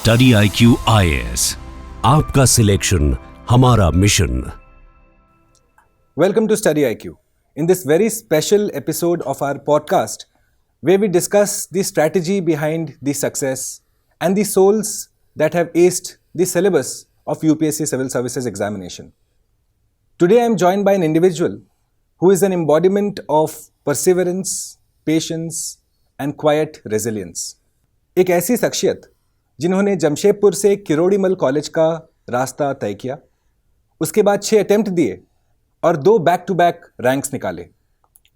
StudyIQ IAS, आपका selection हमारा mission. Welcome to StudyIQ. In this very special episode of our podcast, where we discuss the strategy behind the success and the souls that have aced the syllabus of UPSC Civil Services examination. Today I am joined by an individual who is an embodiment of perseverance, patience and quiet resilience. एक ऐसी शख्सियत जिन्होंने जमशेदपुर से Kirorimal college का रास्ता तय किया, उसके बाद 6 अटेम्प्ट दिए और 2 बैक टू बैक रैंक्स निकाले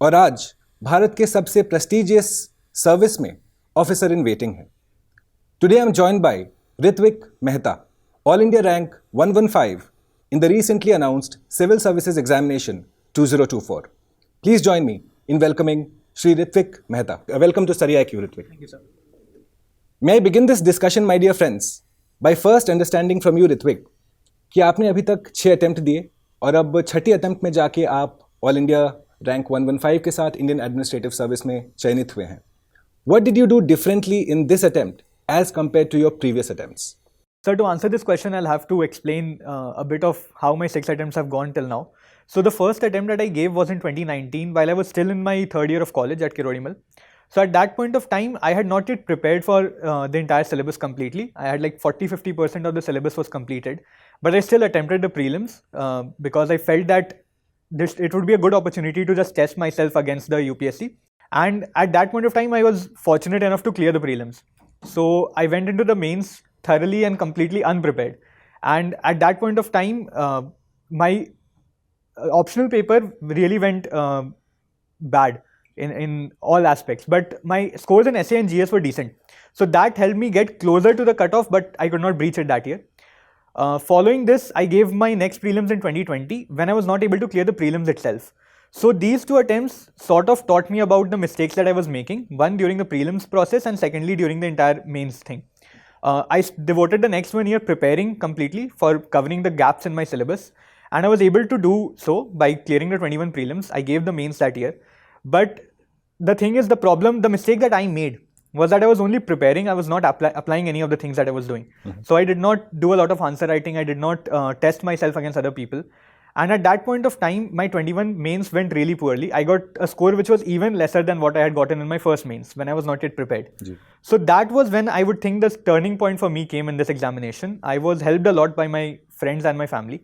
और आज भारत के सबसे प्रेस्टिजियस सर्विस में ऑफिसर इन वेटिंग है. Today I am joined by Ritvik Mehta, all India rank 115 in the recently announced Civil Services Examination 2024. Please join me in welcoming Shri Ritwik Mehta. Welcome to StudyIQ, Ritwik. Thank you, sir. May I begin this discussion, my dear friends, by first understanding from you, Ritwik, कि आपने अभी तक 6 attempt दिए और अब 6ठी attempt में जाके आप ऑल इंडिया रैंक 115 के साथ इंडियन एडमिनिस्ट्रेटिव सर्विस में चयनित हुए हैं. What did you do differently in this attempt as compared to your previous attempts? Sir, to answer this question, I'll have to explain a bit of how my 6 attempts have gone till now. So the first attempt that I gave was in 2019 while I was still in my 3rd year of college at Kirodimmal. So at that point of time, I had not yet prepared for the entire syllabus completely. I had like 40-50% of the syllabus was completed, but I still attempted the prelims because I felt that it would be a good opportunity to just test myself against the UPSC. And at that point of time, I was fortunate enough to clear the prelims. So I went into the mains thoroughly and completely unprepared. And at that point of time, my optional paper really went bad in all aspects. But my scores in essay and GS were decent. So that helped me get closer to the cutoff, but I could not breach it that year. Following this, I gave my next prelims in 2020 when I was not able to clear the prelims itself. So these 2 attempts sort of taught me about the mistakes that I was making. One during the prelims process and secondly during the entire mains thing. I devoted the next 1 year preparing completely for covering the gaps in my syllabus, and I was able to do so by clearing the 21 prelims. I gave the mains that year. But the thing is, the mistake that I made was that I was only preparing. I was not applying any of the things that I was doing. So I did not do a lot of answer writing. I did not test myself against other people. And at that point of time, my 21 mains went really poorly. I got a score which was even lesser than what I had gotten in my first mains when I was not yet prepared. So that was when I would think the turning point for me came in this examination. I was helped a lot by my friends and my family.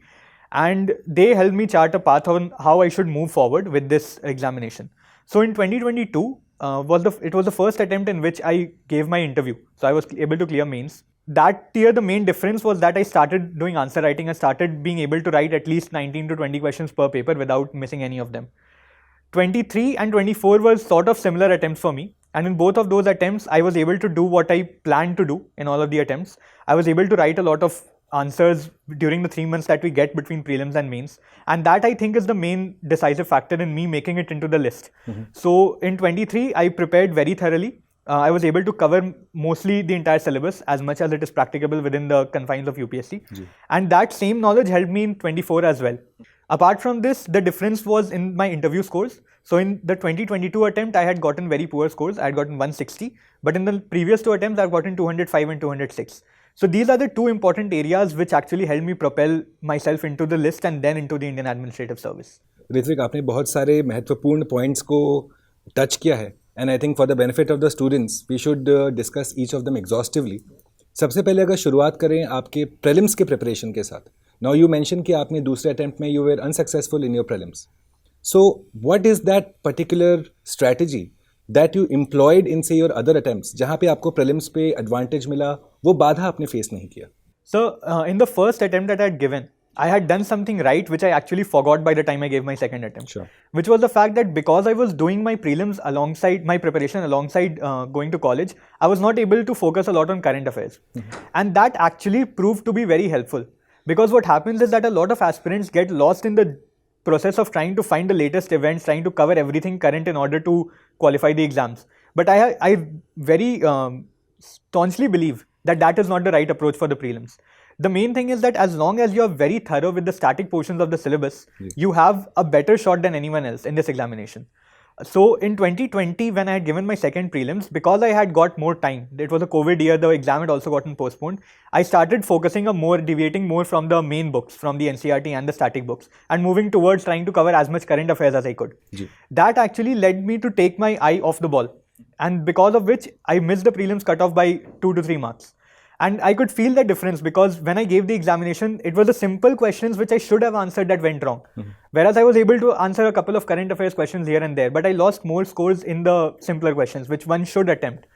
And they helped me chart a path on how I should move forward with this examination. So in 2022, it was the first attempt in which I gave my interview. So I was able to clear mains. That year, the main difference was that I started doing answer writing. I started being able to write at least 19 to 20 questions per paper without missing any of them. 23 and 24 were sort of similar attempts for me. And in both of those attempts, I was able to do what I planned to do in all of the attempts. I was able to write a lot of answers during the 3 months that we get between prelims and mains. And that I think is the main decisive factor in me making it into the list. So in 23, I prepared very thoroughly. I was able to cover mostly the entire syllabus as much as it is practicable within the confines of UPSC. And that same knowledge helped me in 24 as well. Apart from this, the difference was in my interview scores. So in the 2022 attempt, I had gotten very poor scores. I had gotten 160. But in the previous 2 attempts, I've gotten 205 and 206. So these are the 2 important areas which actually helped me propel myself into the list and then into the Indian Administrative Service. Ritwik, आपने बहुत सारे महत्वपूर्ण points को touch किया है. And I think for the benefit of the students, we should discuss each of them exhaustively. सबसे पहले अगर शुरुआत करें आपके prelims के preparation के साथ. Now you mentioned कि आपने दूसरे attempt में you were unsuccessful in your prelims. So what is that particular strategy that you employed in say your other attempts जहाँ पे आपको prelims पे advantage मिला, वो बाधा आपने face नहीं किया? So in the first attempt that I had given, I had done something right which I actually forgot by the time I gave my second attempt. Sure. Which was the fact that because I was doing my prelims alongside my preparation, alongside going to college, I was not able to focus a lot on current affairs. And that actually proved to be very helpful. Because what happens is that a lot of aspirants get lost in the process of trying to find the latest events, trying to cover everything current in order to qualify the exams. But I very staunchly believe that that is not the right approach for the prelims. The main thing is that as long as you are very thorough with the static portions of the syllabus, you have a better shot than anyone else in this examination. So in 2020, when I had given my second prelims, because I had got more time, it was a COVID year, the exam had also gotten postponed, I started focusing deviating more from the main books, from the NCERT and the static books, and moving towards trying to cover as much current affairs as I could. That actually led me to take my eye off the ball, and because of which I missed the prelims cutoff by 2 to 3 marks. And I could feel the difference because when I gave the examination, it was the simple questions which I should have answered that went wrong. Whereas I was able to answer a couple of current affairs questions here and there, but I lost more scores in the simpler questions, which one should attempt.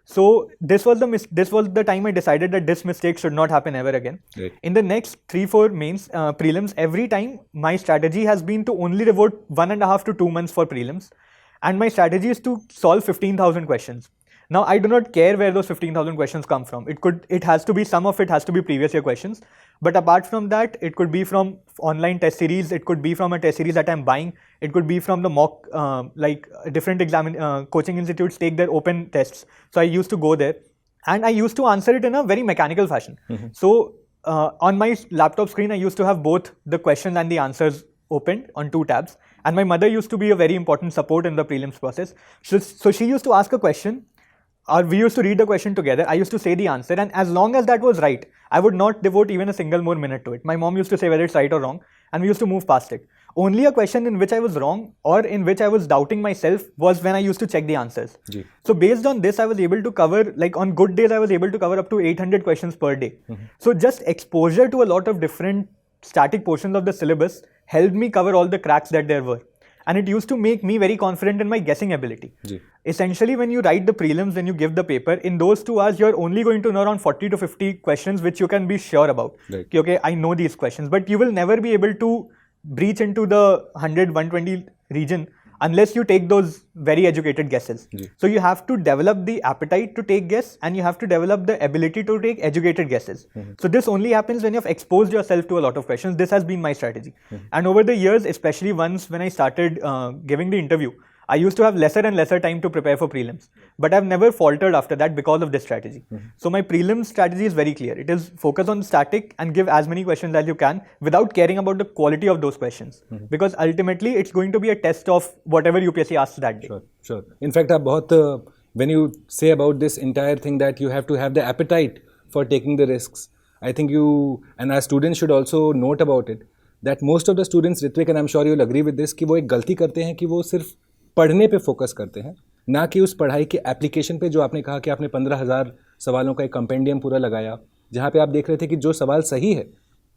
So this was the time I decided that this mistake should not happen ever again. Right. In the next 3-4 mains prelims, every time my strategy has been to only devote 1.5 to 2 months for prelims, and my strategy is to solve 15,000 questions. Now, I do not care where those 15,000 questions come from. Some of it has to be previous year questions. But apart from that, it could be from online test series. It could be from a test series that I'm buying. It could be from the mock, different coaching institutes take their open tests. So I used to go there and I used to answer it in a very mechanical fashion. So on my laptop screen, I used to have both the questions and the answers opened on 2 tabs. And my mother used to be a very important support in the prelims process. So she used to ask a question, or we used to read the question together. I used to say the answer, and as long as that was right, I would not devote even a single more minute to it. My mom used to say whether it's right or wrong, and we used to move past it. Only a question in which I was wrong or in which I was doubting myself was when I used to check the answers. So based on this, I was able to cover, like on good days, I was able to cover up to 800 questions per day. So just exposure to a lot of different static portions of the syllabus helped me cover all the cracks that there were. And it used to make me very confident in my guessing ability. Essentially, when you write the prelims, when you give the paper, in those 2 hours, you're only going to know around 40 to 50 questions, which you can be sure about. Okay, I know these questions, but you will never be able to breach into the 100, 120 region unless you take those very educated guesses. So you have to develop the appetite to take guess, and you have to develop the ability to take educated guesses. So this only happens when you've exposed yourself to a lot of questions. This has been my strategy. And over the years, especially once when I started giving the interview, I used to have lesser and lesser time to prepare for prelims, but I've never faltered after that because of this strategy. So my prelims strategy is very clear. It is focus on static and give as many questions as you can without caring about the quality of those questions, because ultimately it's going to be a test of whatever UPSC asks that day. Sure. In fact, when you say about this entire thing that you have to have the appetite for taking the risks, I think you and our students should also note about it that most of the students, Ritwik, and I'm sure you'll agree with this, कि वो एक गलती करते हैं कि वो सिर्फ पढ़ने पे फोकस करते हैं, ना कि उस पढ़ाई के एप्लीकेशन पे, जो आपने कहा कि आपने 15,000 सवालों का एक कंपेंडियम पूरा लगाया, जहाँ पे आप देख रहे थे कि जो सवाल सही है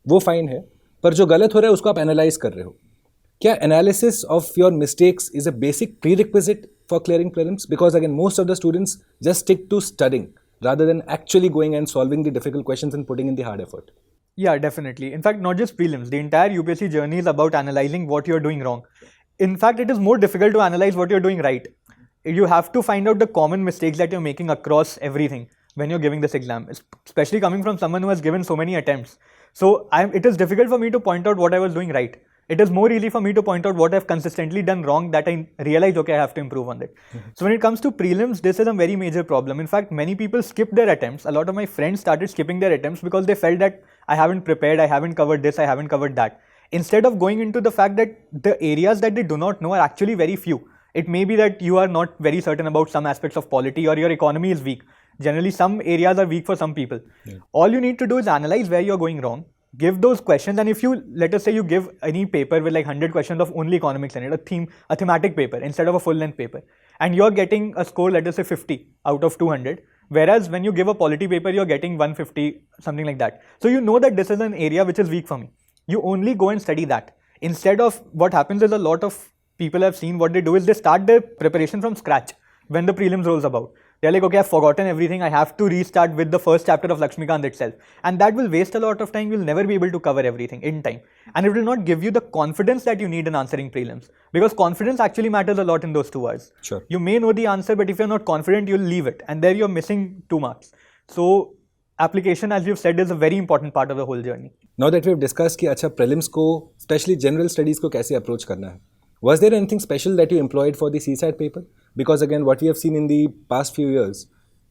वो फाइन है, पर जो गलत हो रहा है उसको आप एनालाइज कर रहे हो. क्या analysis of your mistakes is a basic prerequisite for clearing prelims? Because again most of the students just stick to studying rather than actually going and solving the difficult questions and putting in the hard effort. Yeah, definitely. In fact, not just prelims. The entire UPSC journey is about analyzing what you're doing wrong. In fact, it is more difficult to analyze what you're doing right. You have to find out the common mistakes that you're making across everything when you're giving this exam, especially coming from someone who has given so many attempts. So it is difficult for me to point out what I was doing right. It is more easy for me to point out what I've consistently done wrong that I realize, okay, I have to improve on that. So when it comes to prelims, this is a very major problem. In fact, many people skip their attempts. A lot of my friends started skipping their attempts because they felt that I haven't prepared, I haven't covered this, I haven't covered that. Instead of going into the fact that the areas that they do not know are actually very few. It may be that you are not very certain about some aspects of polity, or your economy is weak. Generally, some areas are weak for some people. All you need to do is analyze where you're going wrong, give those questions, and if you, let us say you give any paper with like 100 questions of only economics in it, a thematic paper instead of a full-length paper, and you're getting a score, let us say 50 out of 200, whereas when you give a polity paper, you're getting 150, something like that. So you know that this is an area which is weak for me. You only go and study that. Instead of, what happens is, a lot of people I've seen, what they do is they start their preparation from scratch when the prelims rolls about. They're like, okay, I've forgotten everything. I have to restart with the first chapter of Lakshmikant itself. And that will waste a lot of time. You'll never be able to cover everything in time. And it will not give you the confidence that you need in answering prelims. Because confidence actually matters a lot in those 2 hours. Sure. You may know the answer, but if you're not confident, you'll leave it. And there you're missing 2 marks. So application, as you've said, is a very important part of the whole journey. Now that we've discussed कि अच्छा prelims को, especially general studies को कैसे approach करना है, was there anything special that you employed for the CSAT paper? Because again, what we have seen in the past few years,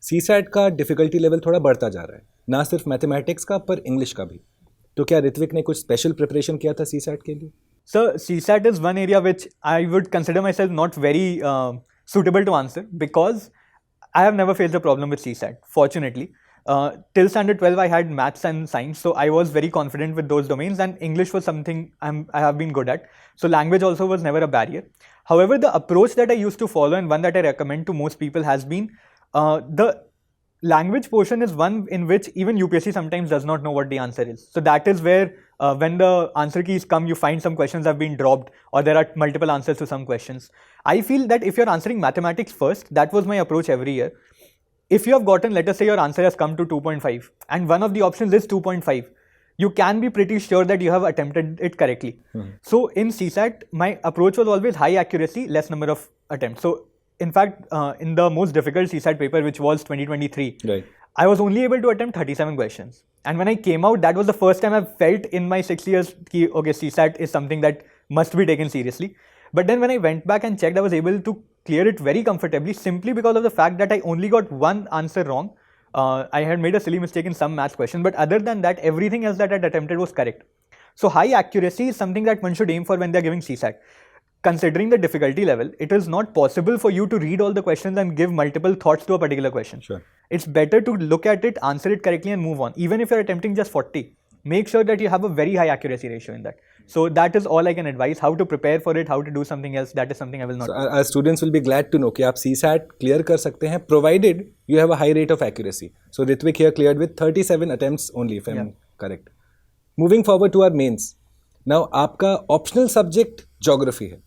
CSAT का difficulty level थोड़ा बढ़ता जा रहा है, ना सिर्फ मैथमेटिक्स का पर इंग्लिश का भी. तो क्या ऋत्विक ने कुछ स्पेशल प्रिपरेशन किया था CSAT के लिए? So CSAT is one area which I would consider myself not very suitable to answer, because I have never faced a problem with CSAT, fortunately. Till standard 12, I had maths and science, so I was very confident with those domains, and English was something I have been good at. So language also was never a barrier. However, the approach that I used to follow, and one that I recommend to most people, has been the language portion is one in which even UPSC sometimes does not know what the answer is. So that is where when the answer keys come, you find some questions have been dropped, or there are multiple answers to some questions. I feel that if you're answering mathematics first, that was my approach every year. If you have gotten, let us say your answer has come to 2.5 and one of the options is 2.5, you can be pretty sure that you have attempted it correctly. So in CSAT, my approach was always high accuracy, less number of attempts. So in fact, in the most difficult CSAT paper, which was 2023, Right. I was only able to attempt 37 questions. And when I came out, that was the first time I felt in my 6 years, okay, CSAT is something that must be taken seriously. But then when I went back and checked, I was able to clear it very comfortably, simply because of the fact that I only got one answer wrong. I had made a silly mistake in some maths question, but other than that, everything else that I had attempted was correct. So high accuracy is something that one should aim for when they're giving CSAT. Considering the difficulty level, it is not possible for you to read all the questions and give multiple thoughts to a particular question. Sure. It's better to look at it, answer it correctly, and move on. Even if you're attempting just 40, make sure that you have a very high accuracy ratio in that. So that is all I can advise. How to prepare for it, how to do something else, that is something I will not So do. our students will be glad to know कि आप CSAT clear कर सकते हैं, provided you have a high rate of accuracy. So Ritwik here cleared with 37 attempts only, if I'm correct. Moving forward to our mains. Now आपका optional subject geography है.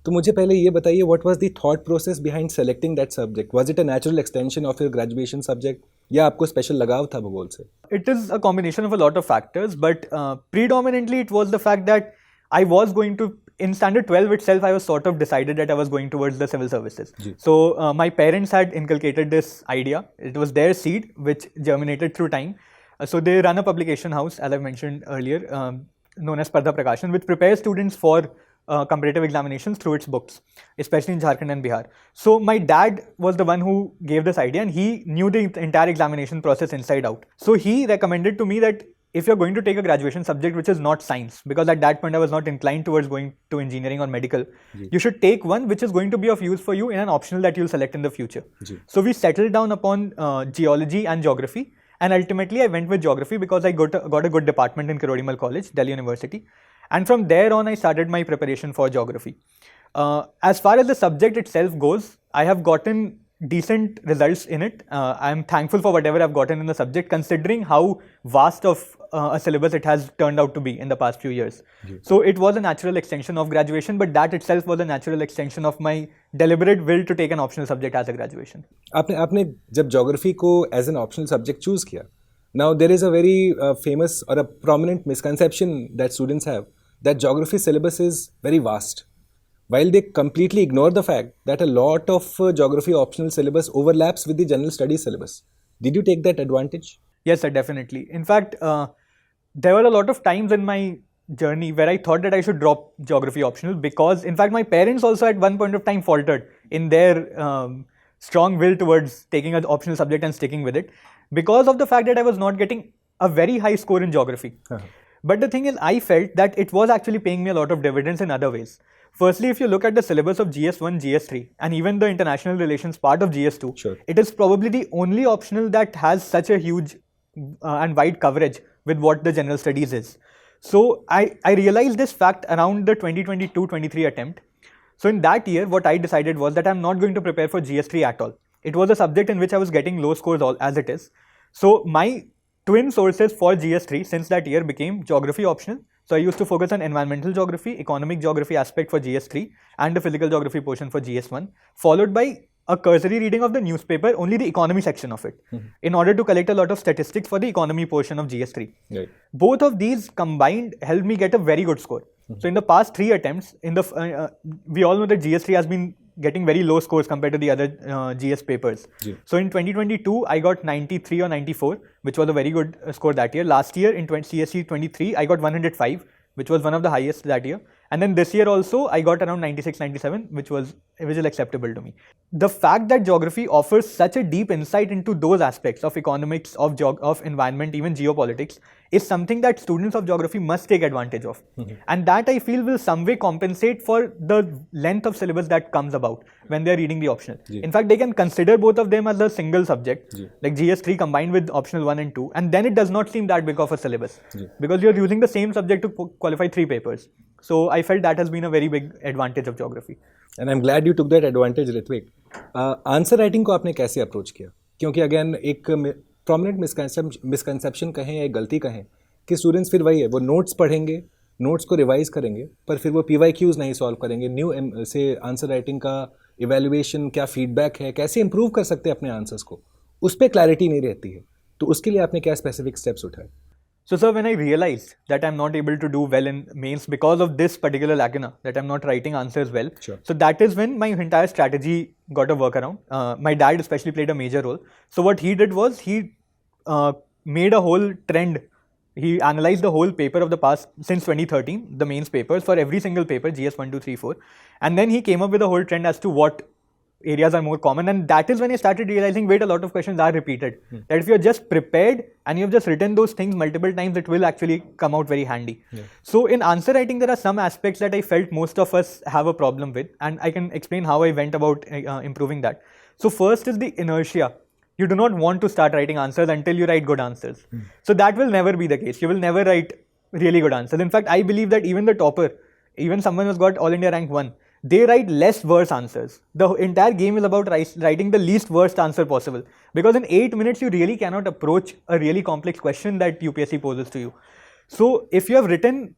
तो मुझे पहले ये बताइए, what was the thought process behind selecting that subject? Was it a natural extension of your graduation subject, या आपको special लगाव था भूगोल से? It is a combination of a lot of factors, but predominantly it was the fact that I was going to, in standard 12 itself, I was sort of decided that I was going towards the civil services. So my parents had inculcated this idea. It was their seed which germinated through time. So they run a publication house, as I mentioned earlier, known as Spardha Prakashan, which prepares students for comparative examinations through its books, especially in Jharkhand and Bihar. So my dad was the one who gave this idea, and he knew the entire examination process inside out. So he recommended to me that if you're going to take a graduation subject which is not science, because at that point I was not inclined towards going to engineering or medical, you should take one which is going to be of use for you in an optional that you'll select in the future. So we settled down upon geology and geography. And ultimately, I went with geography because I got a good department in Kirodimal College, Delhi University. And from there on, I started my preparation for geography. As far as the subject itself goes, I have gotten decent results in it. I'm thankful for whatever I've gotten in the subject, considering how vast of a syllabus it has turned out to be in the past few years. So it was a natural extension of graduation, but that itself was a natural extension of my deliberate will to take an optional subject as a graduation. आपने जब geography को as an optional subject choose किया, now there is a very famous or a prominent misconception that students have that geography syllabus is very vast, while they completely ignore the fact that a lot of geography optional syllabus overlaps with the general studies syllabus. Did you take that advantage? Yes, sir, definitely. In fact, there were a lot of times in my journey where I thought that I should drop geography optional, because in fact my parents also at one point of time faltered in their strong will towards taking an optional subject and sticking with it, because of the fact that I was not getting a very high score in geography. But the thing is, I felt that it was actually paying me a lot of dividends in other ways. Firstly, if you look at the syllabus of GS1, GS3 and even the international relations part of GS2, it is probably the only optional that has such a huge and wide coverage with what the general studies is. So I realized this fact around the 2022-23 attempt. So in that year, what I decided was that I'm not going to prepare for GS3 at all. It was a subject in which I was getting low scores as it is. So my twin sources for GS3 since that year became geography optional. So I used to focus on environmental geography, economic geography aspect for GS3 and the physical geography portion for GS1, followed by a cursory reading of the newspaper, only the economy section of it, in order to collect a lot of statistics for the economy portion of GS3. Right. Both of these combined helped me get a very good score. So in the past 3 attempts, we all know that GS3 has been getting very low scores compared to the other GS papers. So in 2022, I got 93 or 94, which was a very good score that year. Last year in CSE 23, I got 105, which was one of the highest that year. And then this year also, I got around 96, 97, which was acceptable to me. The fact that geography offers such a deep insight into those aspects of economics, of environment, even geopolitics, is something that students of geography must take advantage of. And that I feel will some way compensate for the length of syllabus that comes about when they are reading the optional. In fact, they can consider both of them as a single subject, like GS3 combined with optional 1 and 2, and then it does not seem that big of a syllabus because you're using the same subject to qualify 3 papers. So I felt that has been a very big advantage of geography. And I'm glad you took that advantage, Ritwik. Answer writing को आपने कैसे approach किया? क्योंकि again एक prominent misconception कहें या गलती कहें कि स्टूडेंट्स फिर वही है, वो नोट्स पढ़ेंगे, नोट्स को रिवाइज करेंगे, पर फिर वो PYQs नहीं सॉल्व करेंगे. न्यू से आंसर राइटिंग का इवेल्युएशन, क्या फीडबैक है, कैसे इंप्रूव कर सकते हैं अपने आंसर्स को, उस पर क्लैरिटी नहीं रहती है. तो उसके लिए आपने क्या स्पेसिफिक स्टेप्स उठाए? So, sir, when I realized that I'm not able to do well in mains because of this particular lacuna, that I'm not writing answers well, so that is when my entire strategy got a workaround. My dad especially played a major role. So what he did was he made a whole trend. He analyzed the whole paper of the past since 2013, the mains papers for every single paper, GS 1, 2, 3, 4. And then he came up with a whole trend as to what areas are more common, and that is when I started realizing, wait, a lot of questions are repeated. That if you're just prepared and you've just written those things multiple times, it will actually come out very handy. So in answer writing, there are some aspects that I felt most of us have a problem with, and I can explain how I went about improving that. So first is the inertia. You do not want to start writing answers until you write good answers. So that will never be the case. You will never write really good answers. In fact, I believe that even the topper, even someone who's got All India rank 1, they write less worse answers. The entire game is about writing the least worst answer possible. Because in 8 minutes, you really cannot approach a really complex question that UPSC poses to you. So if you have written,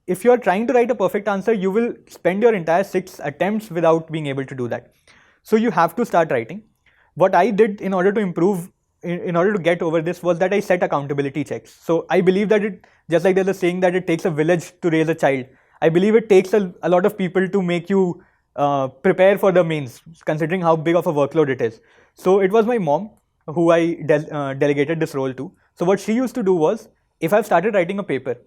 if you are trying to write a perfect answer, you will spend your entire 6 attempts without being able to do that. So you have to start writing. What I did in order to improve, in order to get over this, was that I set accountability checks. So I believe that it, just like there's a saying that it takes a village to raise a child, I believe it takes a lot of people to make you prepare for the mains, considering how big of a workload it is. So it was my mom who I delegated this role to. So what she used to do was, if I've started writing a paper,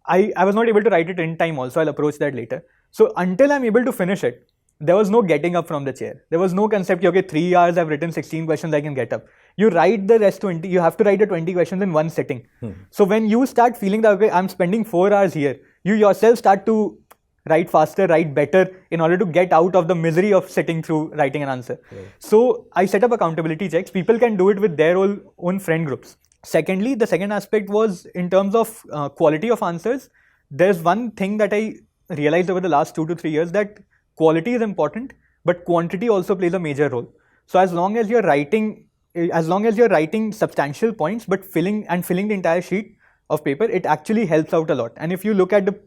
I was not able to write it in time also, I'll approach that later. So until I'm able to finish it, there was no getting up from the chair. There was no concept, okay, 3 hours I've written 16 questions, I can get up. You write the rest 20, you have to write the 20 questions in one sitting. So when you start feeling that, okay, I'm spending 4 hours here, you yourself start to write faster, write better in order to get out of the misery of sitting through writing an answer. So I set up accountability checks. People can do it with their own friend groups. Secondly, the second aspect was in terms of quality of answers. There's one thing that I realized over the last 2 to 3 years, that quality is important, but quantity also plays a major role. So as long as you're writing substantial points, but filling the entire sheet of paper, it actually helps out a lot. And if you look at the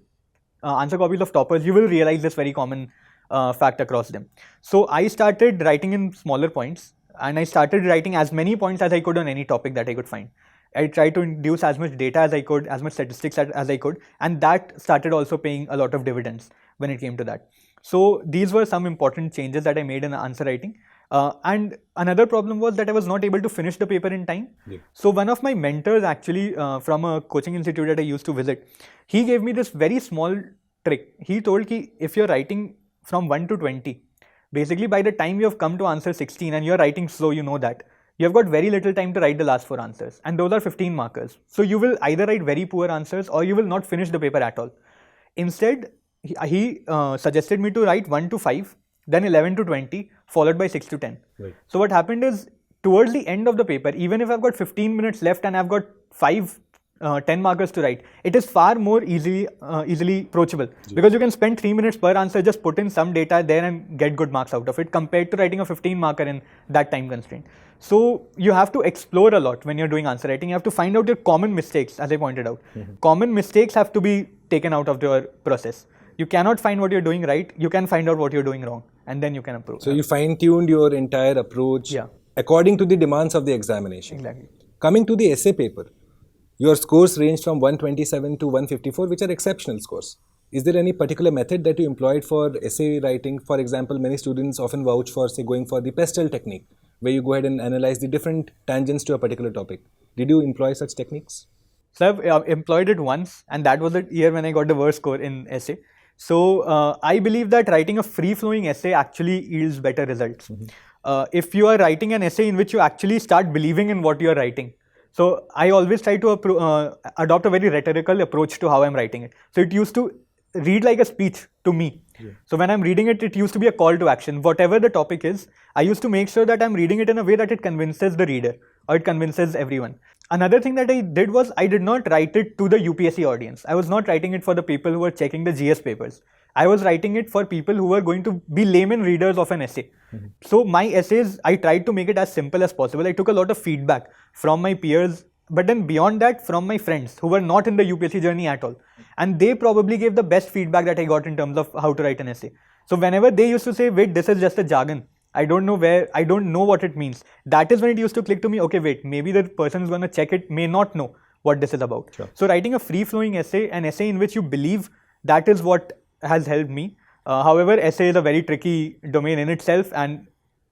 answer copies of toppers, you will realize this very common fact across them. So I started writing in smaller points, and I started writing as many points as I could on any topic that I could find. I tried to induce as much data as I could, as much statistics as I could, and that started also paying a lot of dividends when it came to that. So these were some important changes that I made in answer writing. And another problem was that I was not able to finish the paper in time. So one of my mentors, actually from a coaching institute that I used to visit, he gave me this very small trick. He told me, if you're writing from 1 to 20, basically by the time you have come to answer 16 and you're writing slow, you know that, you have got very little time to write the last 4 answers. And those are 15 markers. So you will either write very poor answers or you will not finish the paper at all. Instead, he suggested me to write 1 to 5, then 11 to 20, followed by 6 to 10. So what happened is, towards the end of the paper, even if I've got 15 minutes left and I've got 10 markers to write, it is far more easily approachable, because you can spend 3 minutes per answer, just put in some data there and get good marks out of it, compared to writing a 15 marker in that time constraint. So you have to explore a lot when you're doing answer writing. You have to find out your common mistakes, as I pointed out. Common mistakes have to be taken out of your process. You cannot find what you're doing right, you can find out what you're doing wrong, and then you can improve. So you fine-tuned your entire approach according to the demands of the examination. Exactly. Coming to the essay paper, your scores range from 127 to 154, which are exceptional scores. Is there any particular method that you employed for essay writing? For example, many students often vouch for, say, going for the pestle technique, where you go ahead and analyze the different tangents to a particular topic. Did you employ such techniques? So I've employed it once, and that was the year when I got the worst score in essay. So I believe that writing a free-flowing essay actually yields better results. If you are writing an essay in which you actually start believing in what you are writing, so I always try to adopt a very rhetorical approach to how I'm writing it. So it used to read like a speech to me. So when I'm reading it, it used to be a call to action. Whatever the topic is, I used to make sure that I'm reading it in a way that it convinces the reader or it convinces everyone. Another thing that I did was I did not write it to the UPSC audience. I was not writing it for the people who were checking the GS papers. I was writing it for people who were going to be layman readers of an essay. So my essays, I tried to make it as simple as possible. I took a lot of feedback from my peers, but then beyond that, from my friends who were not in the UPSC journey at all. And they probably gave the best feedback that I got in terms of how to write an essay. So whenever they used to say, wait, this is just a jargon, I don't know what it means. That is when it used to click to me, okay, wait, maybe the person who's going to check it may not know what this is about. Sure. So writing a free-flowing essay, an essay in which you believe, that is what has helped me. However, essay is a very tricky domain in itself, and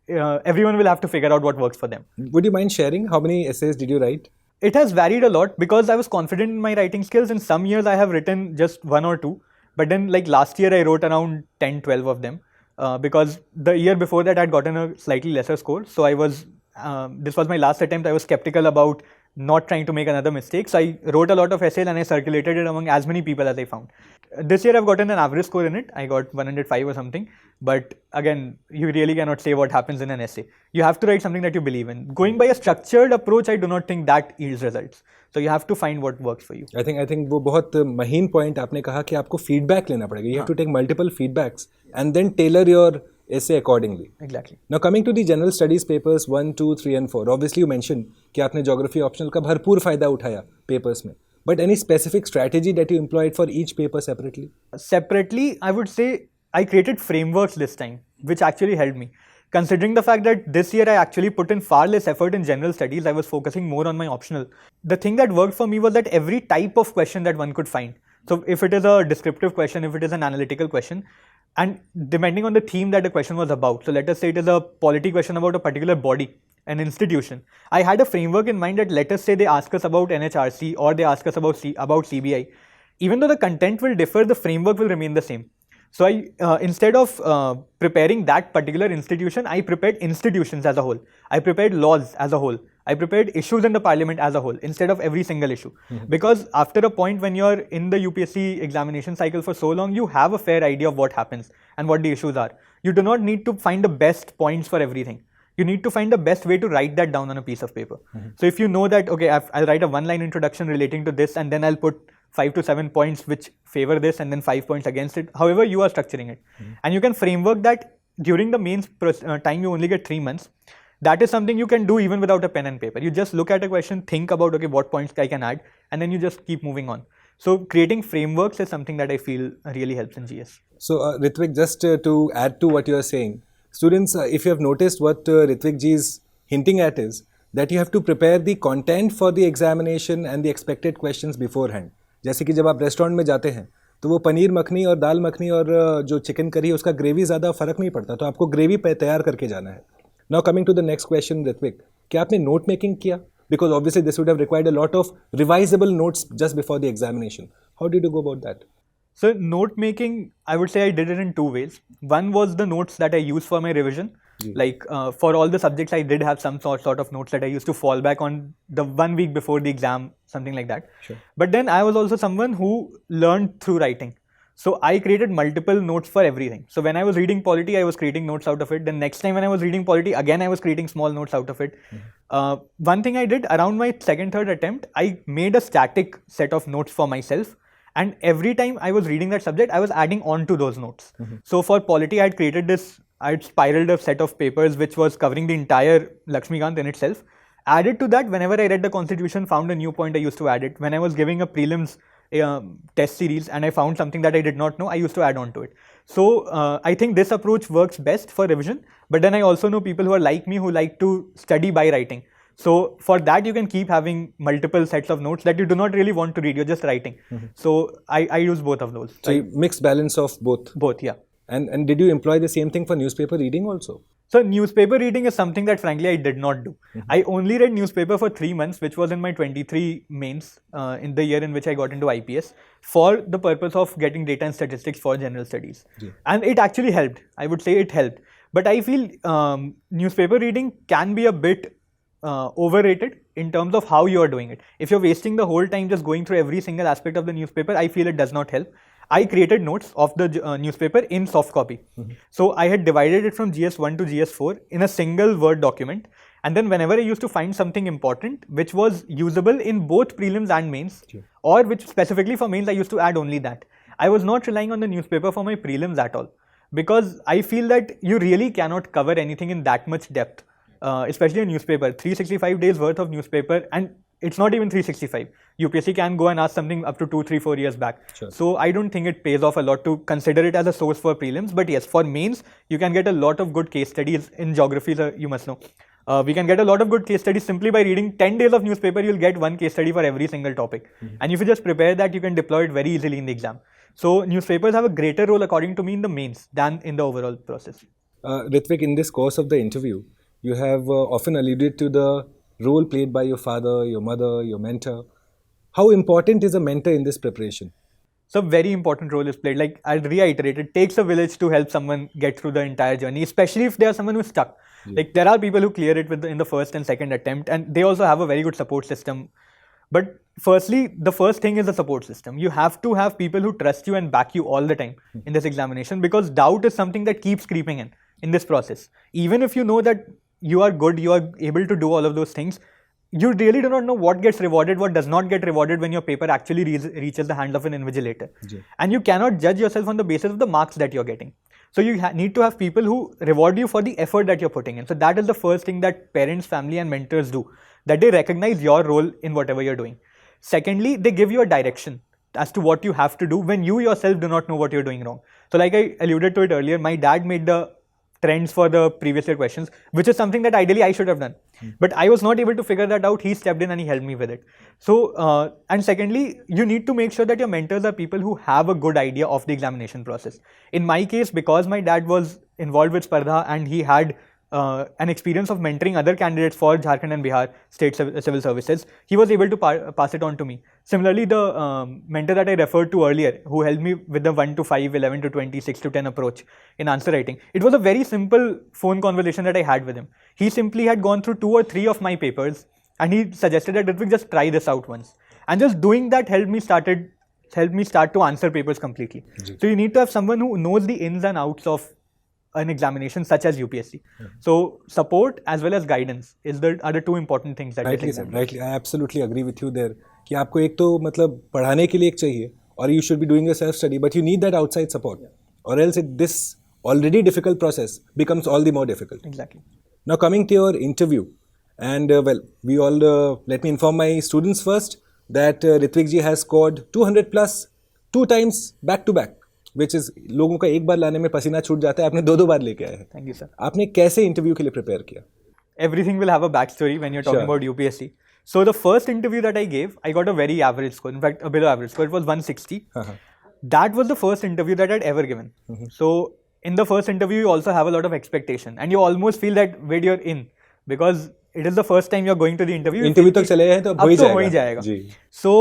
everyone will have to figure out what works for them. Would you mind sharing how many essays did you write? It has varied a lot because I was confident in my writing skills. In some years, I have written just 1 or 2. But then like last year, I wrote around 10, 12 of them. Because the year before that I had gotten a slightly lesser score. So I was, this was my last attempt. I was skeptical about not trying to make another mistake. So I wrote a lot of essays and I circulated it among as many people as I found. This year I've gotten an average score in it. I got 105 or something. But again, you really cannot say what happens in an essay. You have to write something that you believe in. Going by a structured approach, I do not think that yields results. So you have to find what works for you. I think वो बहुत महीन point आपने कहा कि आपको feedback लेना पड़ेगा. You have to take multiple feedbacks and then tailor your essay accordingly. Exactly. Now coming to the general studies papers 1, 2, 3 and 4. Obviously you mentioned कि आपने geography optional का भरपूर फायदा उठाया papers में. But any specific strategy that you employed for each paper separately? Separately, I would say I created frameworks this time, which actually helped me. Considering the fact that this year I actually put in far less effort in general studies, I was focusing more on my optional. The thing that worked for me was that every type of question that one could find. So if it is a descriptive question, if it is an analytical question, and depending on the theme that the question was about. So let us say it is a polity question about a particular body, an institution. I had a framework in mind that let us say they ask us about NHRC or they ask us about CBI. Even though the content will differ, the framework will remain the same. So I, instead of preparing that particular institution, I prepared institutions as a whole. I prepared laws as a whole. I prepared issues in the parliament as a whole instead of every single issue. Because after a point when you're in the UPSC examination cycle for so long, you have a fair idea of what happens and what the issues are. You do not need to find the best points for everything. You need to find the best way to write that down on a piece of paper. So if you know that, okay, I'll write a one-line introduction relating to this and then I'll put 5 to 7 points which favor this and then 5 points against it, however you are structuring it. And you can framework that during the mains time you only get 3 months. That is something you can do even without a pen and paper. You just look at a question, think about, okay, what points I can add, and then you just keep moving on. So creating frameworks is something that I feel really helps in GS. So Ritwik, just to add to what you are saying, students, if you have noticed what Ritwik ji is hinting at is that you have to prepare the content for the examination and the expected questions beforehand. जैसे कि जब आप restaurant में जाते हैं तो वो पनीर मखनी और दाल मखनी और जो चिकन करी है उसका ग्रेवी ज़्यादा फ़र्क नहीं पड़ता, तो आपको ग्रेवी तैयार करके जाना है. Now coming to the next question, Ritwik, क्या आपने note making किया? Because obviously this would have required a lot of revisable notes just before the examination. How did you go about that? So note making, I would say I did it in 2 ways. One was the notes that I used for my revision. Like for all the subjects, I did have some sort of notes that I used to fall back on the 1 week before the exam, something like that. Sure. But then I was also someone who learned through writing. So I created multiple notes for everything. So when I was reading polity, I was creating notes out of it. Then next time when I was reading polity, again I was creating small notes out of it. One thing I did around my second, third attempt, I made a static set of notes for myself. And every time I was reading that subject, I was adding on to those notes. So for polity, I had created this, I had spiraled a set of papers which was covering the entire Lakshmikant in itself. Added to that, whenever I read the constitution, found a new point, I used to add it. When I was giving a prelims test series and I found something that I did not know, I used to add on to it. So I think this approach works best for revision. But then I also know people who are like me who like to study by writing. So for that, you can keep having multiple sets of notes that you do not really want to read. You're just writing. So I use both of those. So mixed balance of both. Both, yeah. And did you employ the same thing for newspaper reading also? So newspaper reading is something that frankly I did not do. I only read newspaper for 3 months, which was in my 23 mains in the year in which I got into IPS for the purpose of getting data and statistics for general studies. And it actually helped. I would say it helped. But I feel newspaper reading can be a bit overrated in terms of how you are doing it. If you're wasting the whole time just going through every single aspect of the newspaper, I feel it does not help. I created notes of the newspaper in soft copy. So I had divided it from GS1 to GS4 in a single Word document. And then whenever I used to find something important, which was usable in both prelims and mains, or which specifically for mains, I used to add only that. I was not relying on the newspaper for my prelims at all. Because I feel that you really cannot cover anything in that much depth, especially a newspaper. 365 days worth of newspaper, and it's not even 365. UPSC can go and ask something up to 2, 3, 4 years back. So I don't think it pays off a lot to consider it as a source for prelims. But yes, for mains, you can get a lot of good case studies in geography, you must know. We can get a lot of good case studies simply by reading 10 days of newspaper. You'll get one case study for every single topic. And if you just prepare that, you can deploy it very easily in the exam. So newspapers have a greater role according to me in the mains than in the overall process. Ritwik, in this course of the interview, you have often alluded to the role played by your father, your mother, your mentor. How important is a mentor in this preparation? So very important role is played. Like I'll reiterate, it takes a village to help someone get through the entire journey, especially if they are someone who's stuck. Like there are people who clear it in the first and second attempt, and they also have a very good support system. But firstly, the first thing is the support system. You have to have people who trust you and back you all the time in this examination, because doubt is something that keeps creeping in this process. Even if you know that you are good, you are able to do all of those things, you really do not know what gets rewarded, what does not get rewarded when your paper actually reaches the hands of an invigilator. And you cannot judge yourself on the basis of the marks that you're getting. So you need to have people who reward you for the effort that you're putting in. So that is the first thing that parents, family and mentors do, that they recognize your role in whatever you're doing. Secondly, they give you a direction as to what you have to do when you yourself do not know what you're doing wrong. So like I alluded to it earlier, my dad made the trends for the previous year questions, which is something that ideally I should have done. But I was not able to figure that out. He stepped in and he helped me with it. So, and secondly, you need to make sure that your mentors are people who have a good idea of the examination process. In my case, because my dad was involved with Spardha and he had an experience of mentoring other candidates for Jharkhand and Bihar state civil services, he was able to pass it on to me. Similarly, the mentor that I referred to earlier, who helped me with the 1 to 5, 11 to 20, 6 to 10 approach in answer writing, it was a very simple phone conversation that I had with him. He simply had gone through 2 or 3 of my papers and he suggested that Ritwik, just try this out once. And just doing that helped me start to answer papers completely. So you need to have someone who knows the ins and outs of an examination such as UPSC. So support as well as guidance are the 2 important things that rightly said. Rightly, I absolutely agree with you there. कि आपको एक तो मतलब पढ़ाने के लिए एक चाहिए, और you should be doing a self study, but you need that outside support, or else this already difficult process becomes all the more difficult. Exactly. Now coming to your interview, and we all let me inform my students first that Ritwik ji has scored 200 plus 2 times back to back, which is लोगों का एक बार लाने में पसीना छूट जाता है, आपने 2 बार लेके आए हैं. Thank you, sir. आपने कैसे इंटरव्यू के लिए प्रिपेयर किया? Everything will have a backstory when you're talking about UPSC. So the first interview that I gave, I got a very average score. In fact, a below average score. It was 160. That was the first interview that I'd ever given. So in the first interview, you also have a lot of expectation, and you almost feel that wait, you're in, because it is the first time you're going to the interview. Interview तक चले हैं तो हो ही जाएगा. So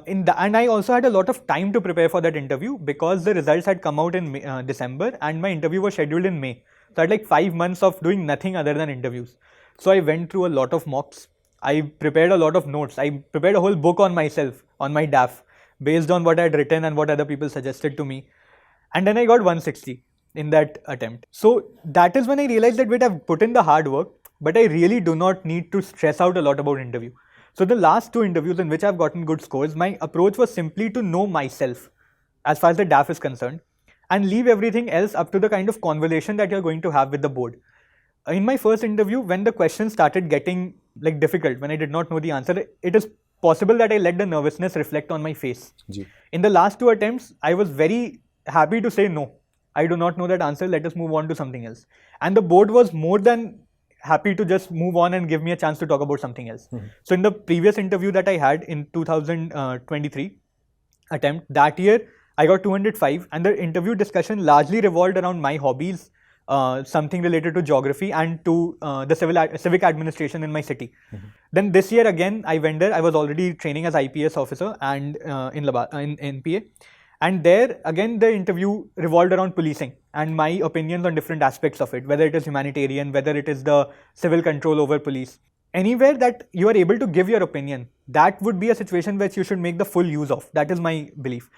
and I also had a lot of time to prepare for that interview, because the results had come out in December and my interview was scheduled in May. So I had like 5 months of doing nothing other than interviews. So I went through a lot of mocks. I prepared a lot of notes. I prepared a whole book on myself, on my DAF, based on what I had written and what other people suggested to me. And then I got 160 in that attempt. So that is when I realized that wait, I've put in the hard work, but I really do not need to stress out a lot about interview. So the last 2 interviews in which I've gotten good scores, my approach was simply to know myself as far as the DAF is concerned, and leave everything else up to the kind of conversation that you're going to have with the board. In my first interview, when the questions started getting like difficult, when I did not know the answer, it is possible that I let the nervousness reflect on my face. In the last 2 attempts, I was very happy to say no, I do not know that answer, let us move on to something else. And the board was more than happy to just move on and give me a chance to talk about something else. So in the previous interview that I had in 2023 attempt, that year I got 205, and the interview discussion largely revolved around my hobbies, something related to geography and to the civic administration in my city. Then this year again, I went there. I was already training as IPS officer and in NPA. And there again, the interview revolved around policing and my opinions on different aspects of it, whether it is humanitarian, whether it is the civil control over police. Anywhere that you are able to give your opinion, that would be a situation which you should make the full use of. That is my belief.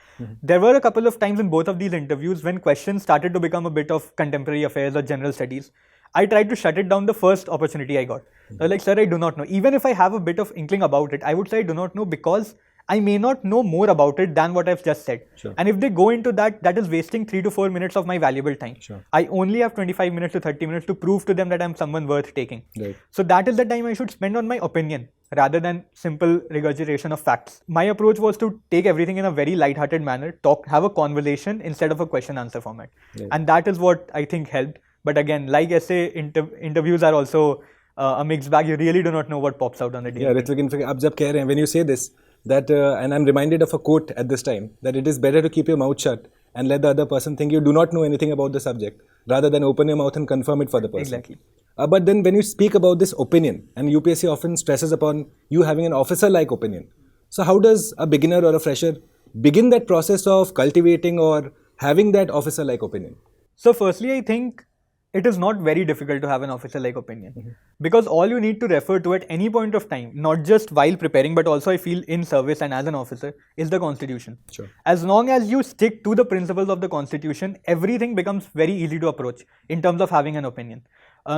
There were a couple of times in both of these interviews when questions started to become a bit of contemporary affairs or general studies. I tried to shut it down the first opportunity I got. I was like, sir, I do not know. Even if I have a bit of inkling about it, I would say I do not know because I may not know more about it than what I've just said. Sure. And if they go into that, that is wasting 3 to 4 minutes of my valuable time. Sure. I only have 25 minutes to 30 minutes to prove to them that I'm someone worth taking. Right. So that is the time I should spend on my opinion rather than simple regurgitation of facts. My approach was to take everything in a very light-hearted manner, have a conversation instead of a question-answer format. Right. And that is what I think helped. But again, like essay interviews are also a mixed bag. You really do not know what pops out on the day. Yeah, Ritwik, in fact, ab jab keh rahe hain, when you say this, that and I'm reminded of a quote at this time, that it is better to keep your mouth shut and let the other person think you do not know anything about the subject rather than open your mouth and confirm it for the person. Exactly. But then when you speak about this opinion, and UPSC often stresses upon you having an officer-like opinion. So how does a beginner or a fresher begin that process of cultivating or having that officer-like opinion? So firstly, I think it is not very difficult to have an officer-like opinion because all you need to refer to at any point of time, not just while preparing, but also I feel in service and as an officer, is the Constitution. Sure. As long as you stick to the principles of the Constitution, everything becomes very easy to approach in terms of having an opinion.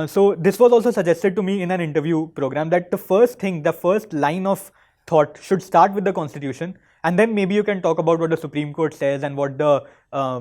So this was also suggested to me in an interview program that the first line of thought should start with the Constitution, and then maybe you can talk about what the Supreme Court says and what the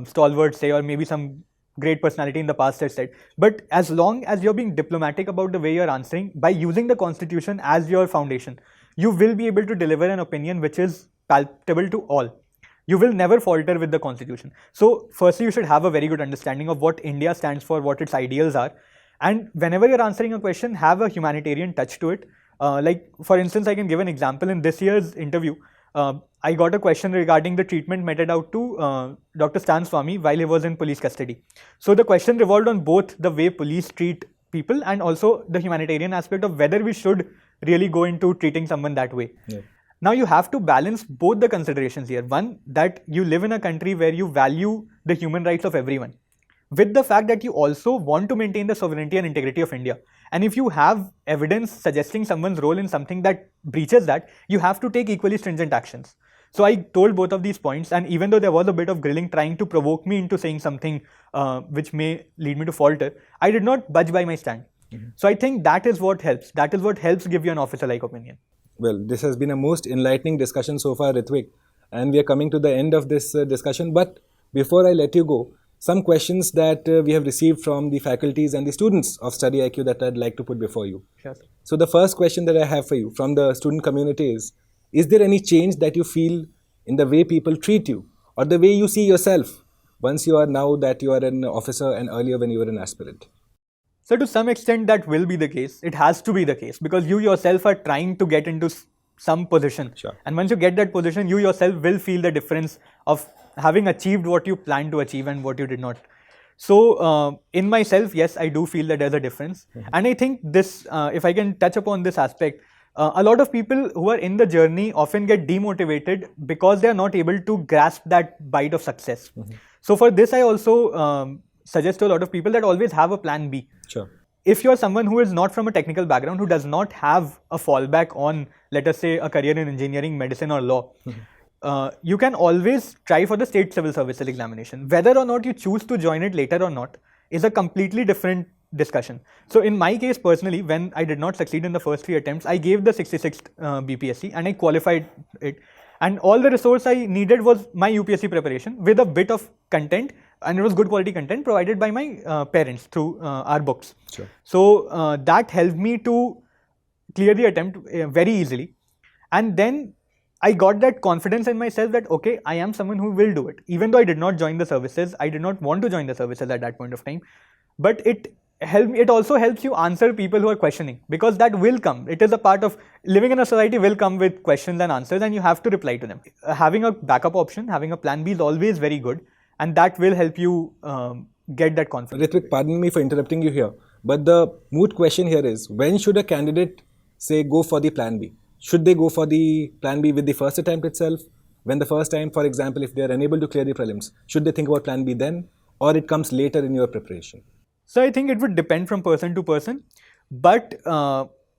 stalwarts say, or maybe some great personality in the past has said. But as long as you're being diplomatic about the way you're answering, by using the Constitution as your foundation, you will be able to deliver an opinion which is palatable to all. You will never falter with the Constitution. So firstly, you should have a very good understanding of what India stands for, what its ideals are. And whenever you're answering a question, have a humanitarian touch to it. Like, for instance, I can give an example. In this year's interview, I got a question regarding the treatment meted out to Dr. Stan Swamy while he was in police custody. So the question revolved on both the way police treat people and also the humanitarian aspect of whether we should really go into treating someone that way. Yeah. Now you have to balance both the considerations here. One, that you live in a country where you value the human rights of everyone, with the fact that you also want to maintain the sovereignty and integrity of India. And if you have evidence suggesting someone's role in something that breaches that, you have to take equally stringent actions. So I told both of these points, and even though there was a bit of grilling trying to provoke me into saying something which may lead me to falter, I did not budge by my stand. So I think that is what helps. That is what helps give you an officer-like opinion. Well, this has been a most enlightening discussion so far, Ritwik. And we are coming to the end of this discussion. But before I let you go, some questions that we have received from the faculties and the students of StudyIQ that I'd like to put before you. Sure, sir. So the first question that I have for you from the student community is there any change that you feel in the way people treat you or the way you see yourself once you are now that you are an officer and earlier when you were an aspirant? So to some extent that will be the case. It has to be the case because you yourself are trying to get into some position. Sure. And once you get that position, you yourself will feel the difference of having achieved what you planned to achieve and what you did not. So in myself, yes, I do feel that there's a difference. And I think this, if I can touch upon this aspect, a lot of people who are in the journey often get demotivated because they are not able to grasp that bite of success. So for this, I also suggest to a lot of people that always have a plan B. Sure. If you're someone who is not from a technical background, who does not have a fallback on, let us say, a career in engineering, medicine or law, you can always try for the state civil services examination. Whether or not you choose to join it later or not is a completely different discussion. So in my case personally, when I did not succeed in the first 3 attempts, I gave the 66th BPSC and I qualified it. And all the resource I needed was my UPSC preparation with a bit of content, and it was good quality content provided by my parents through our books. Sure. So that helped me to clear the attempt very easily. And then I got that confidence in myself that, okay, I am someone who will do it. Even though I did not join the services, I did not want to join the services at that point of time. But it also helps you answer people who are questioning, because that will come. It is a part of living in a society, will come with questions and answers, and you have to reply to them. Having a backup option, having a plan B is always very good. and that will help you get that confidence. Ritwik, pardon me for interrupting you here, but the moot question here is, when should a candidate say go for the plan B? Should they go for the plan B with the first attempt itself? When the first time, for example, if they are unable to clear the prelims, should they think about plan B then, or it comes later in your preparation? So I think it would depend from person to person, but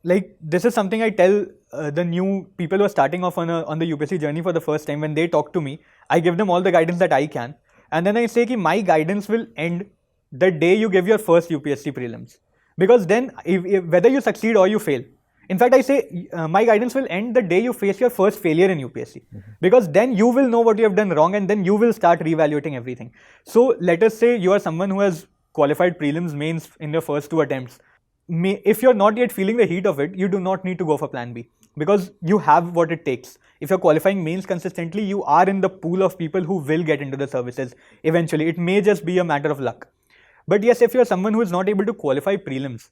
like this is something I tell the new people who are starting off on the UPSC journey for the first time. When they talk to me, I give them all the guidance that I can, and then I say that my guidance will end the day you give your first UPSC prelims, because then if whether you succeed or you fail. In fact, I say my guidance will end the day you face your first failure in UPSC, because then you will know what you have done wrong, and then you will start reevaluating everything. So let us say you are someone who has qualified prelims, mains in your first 2 attempts. If you're not yet feeling the heat of it, you do not need to go for plan B, because you have what it takes. If you're qualifying mains consistently, you are in the pool of people who will get into the services eventually. It may just be a matter of luck. But yes, if you're someone who is not able to qualify prelims,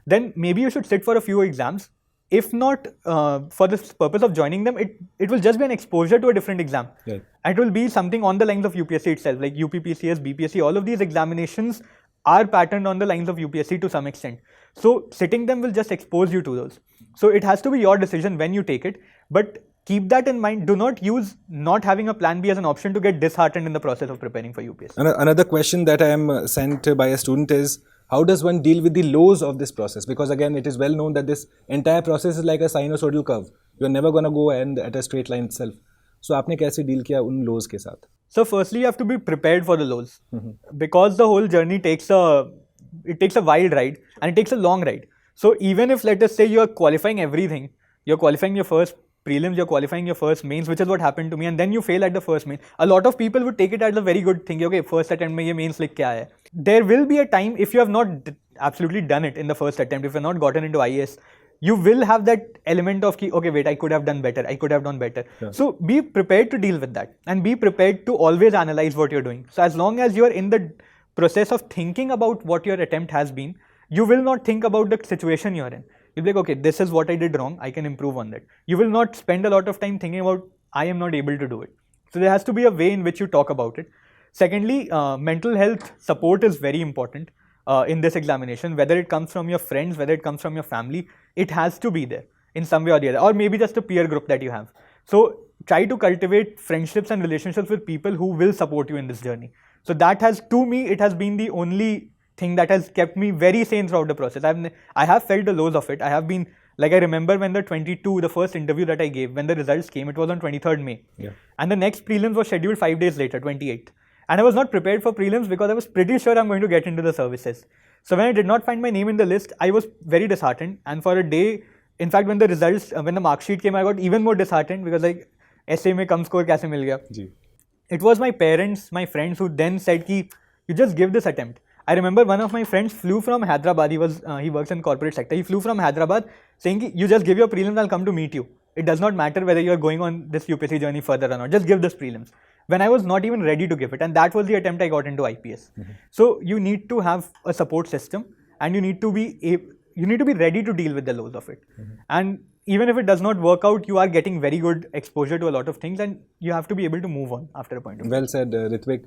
then maybe you should sit for a few exams. If not, for the purpose of joining them, it will just be an exposure to a different exam. Right. And it will be something on the lines of UPSC itself, like UPPCS, BPSC, all of these examinations are patterned on the lines of UPSC to some extent. So sitting them will just expose you to those. So it has to be your decision when you take it, but keep that in mind. Do not use not having a plan B as an option to get disheartened in the process of preparing for UPSC. Another question that I am sent by a student is, how does one deal with the lows of this process? Because again, it is well known that this entire process is like a sinusoidal curve. You're never going to go and at a straight line itself. So आपने कैसे deal किया उन lows के साथ? So firstly, you have to be prepared for the lows, because the whole journey takes a wild ride, and it takes a long ride. So even if, let us say, you are qualifying everything, you're qualifying your first prelims, you're qualifying your first mains, which is what happened to me, and then you fail at the first main. A lot of people would take it as a very good thing. Okay, first attempt mein ye mains like kya hai? There will be a time, if you have not absolutely done it in the first attempt, if you have not gotten into IAS, you will have that element of okay, wait, I could have done better, I could have done better. Yeah. So be prepared to deal with that, and be prepared to always analyze what you're doing. So as long as you're in the process of thinking about what your attempt has been, you will not think about the situation you're in. You'll be like, okay, this is what I did wrong, I can improve on that. You will not spend a lot of time thinking about, I am not able to do it. So there has to be a way in which you talk about it. Secondly, mental health support is very important in this examination. Whether it comes from your friends, whether it comes from your family, it has to be there in some way or the other, or maybe just a peer group that you have. So try to cultivate friendships and relationships with people who will support you in this journey. So that has, to me, it has been the only thing that has kept me very sane throughout the process. I have felt the lows of it. I have been, like, I remember when the first interview that I gave, when the results came, it was on 23rd May. Yeah. And the next prelims was scheduled 5 days later, 28th. And I was not prepared for prelims because I was pretty sure I'm going to get into the services. So when I did not find my name in the list, I was very disheartened. And for a day, in fact, when the mark sheet came, I got even more disheartened, because like, essay mein kam score kaise mil gaya? Ji. It was my parents, my friends, who then said ki, you just give this attempt. I remember one of my friends flew from Hyderabad. He works in corporate sector. He flew from Hyderabad saying ki, you just give your prelims, I'll come to meet you. It does not matter whether you're going on this UPSC journey further or not. Just give this prelims. When I was not even ready to give it, and that was the attempt I got into IPS. So you need to have a support system, and you need to be ready to deal with the lows of it. And even if it does not work out, you are getting very good exposure to a lot of things, and you have to be able to move on after a point of time. Well said, Ritwik.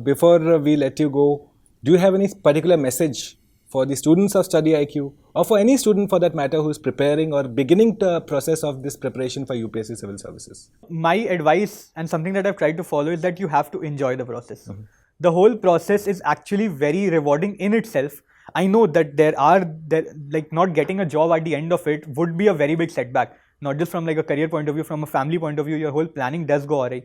Before we let you go, do you have any particular message for the students of StudyIQ, or for any student for that matter who is preparing or beginning the process of this preparation for UPSC Civil Services? My advice, and something that I've tried to follow, is that you have to enjoy the process. The whole process is actually very rewarding in itself. I know that like not getting a job at the end of it would be a very big setback, not just from like a career point of view, from a family point of view, your whole planning does go awry.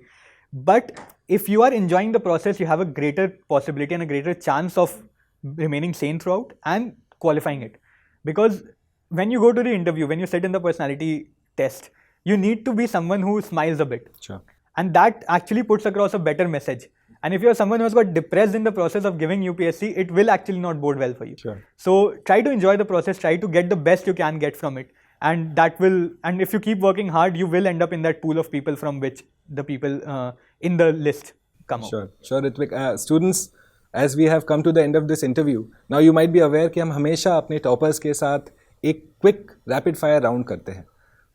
But if you are enjoying the process, you have a greater possibility and a greater chance of remaining sane throughout and qualifying it. Because when you go to the interview, when you sit in the personality test, you need to be someone who smiles a bit. Sure. And that actually puts across a better message. And if you're someone who has got depressed in the process of giving UPSC, it will actually not bode well for you. Sure. So try to enjoy the process, try to get the best you can get from it. And if you keep working hard, you will end up in that pool of people from which the people in the list come out. Sure, Ritwik. Students, as we have come to the end of this interview, now you might be aware कि हम हमेशा अपने toppers के साथ एक quick rapid fire round करते हैं.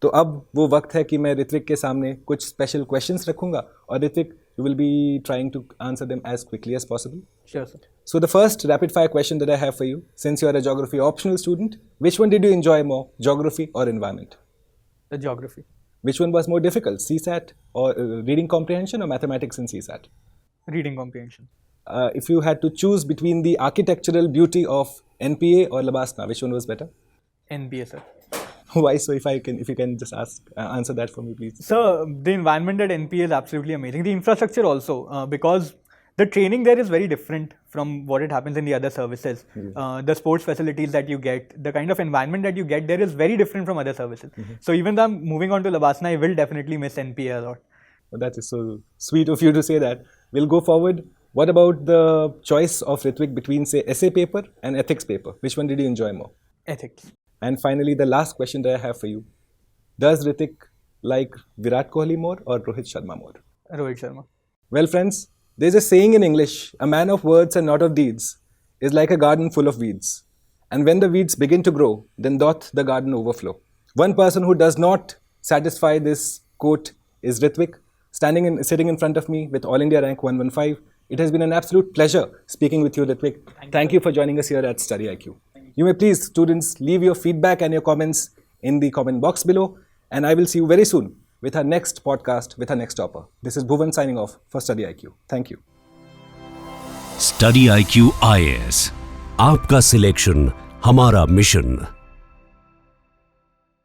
तो अब वो वक्त है कि मैं ऋत्विक के सामने कुछ special questions रखूँगा और Ritwik You will be trying to answer them as quickly as possible. Sure, sir. So the first rapid fire question that I have for you, since you are a geography optional student, which one did you enjoy more, geography or environment? The geography. Which one was more difficult, CSAT or reading comprehension or mathematics in CSAT? Reading comprehension. If you had to choose between the architectural beauty of NPA or Labasna, which one was better? NPA, sir. Why so? If you can just answer that for me, please. So the environment at NPA is absolutely amazing. The infrastructure also, because the training there is very different from what it happens in the other services. The sports facilities that you get, the kind of environment that you get there is very different from other services. So even though I'm moving on to Labasna, I will definitely miss NPA a lot. Well, that is so sweet of you to say that. We'll go forward. What about the choice of Ritwik between, say, essay paper and ethics paper? Which one did you enjoy more? Ethics. And finally, the last question that I have for you. Does Ritwik like Virat Kohli more or Rohit Sharma more? Rohit Sharma. Well, friends, there's a saying in English, a man of words and not of deeds is like a garden full of weeds. And when the weeds begin to grow, then doth the garden overflow. One person who does not satisfy this quote is Ritwik, sitting in front of me with All India rank 115. It has been an absolute pleasure speaking with you, Ritwik. Thank you for joining us here at StudyIQ. You may please, students, leave your feedback and your comments in the comment box below. And I will see you very soon with our next podcast with our next topper. This is Bhuvan signing off for StudyIQ. Thank you. StudyIQ IAS, आपका selection हमारा mission.